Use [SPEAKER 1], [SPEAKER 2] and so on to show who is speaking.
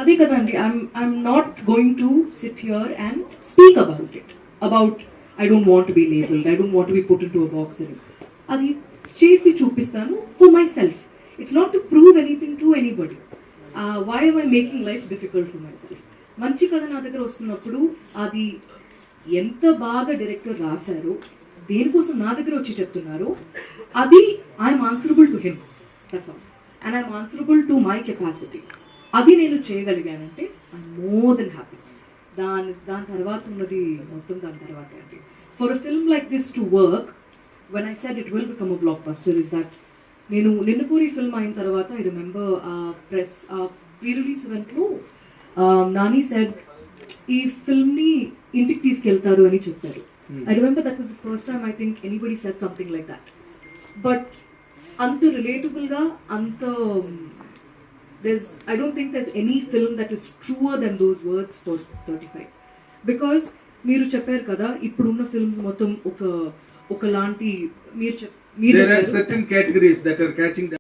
[SPEAKER 1] అదే కదండి, I'm not going to sit here and speak about I don't want be labelled, I don't want be put into a box అని. అది చేసి చూపిస్తాను for myself. It's not to prove anything to anybody. Why am I making life difficult for myself? మంచి కథ నా దగ్గర వస్తున్నప్పుడు అది ఎంత బాగా డైరెక్టర్ రాశారో, దేనికోసం నా దగ్గర వచ్చి చెప్తున్నారో, అది I'm answerable to him, that's all. And I'm answerable to my capacity. అది నేను చేయగలిగానంటే ఐఎమ్ మోర్ దెన్ హ్యాపీ. దాని తర్వాత ఉన్నది మొత్తం దాని తర్వాత అండి. For a film like this to work, when I said it will become a block buster, is that నేను నిన్నుకూరి ఫిల్మ్ అయిన తర్వాత I remember press pre release ఈవెంట్లో నాని సెడ్ ఈ ఫిల్మ్ని ఇంటికి తీసుకెళ్తారు అని చెప్పారు. I remember that was the first time I think anybody said something like that. But అంత రిలేటబుల్గా, అంత I don't think there's any film that is truer than those words for 35. Because మీరు చెప్పారు కదా, ఇప్పుడున్న ఫిల్మ్స్ మొత్తం ఒకలాంటి, మీరు
[SPEAKER 2] there are certain categories that are catching the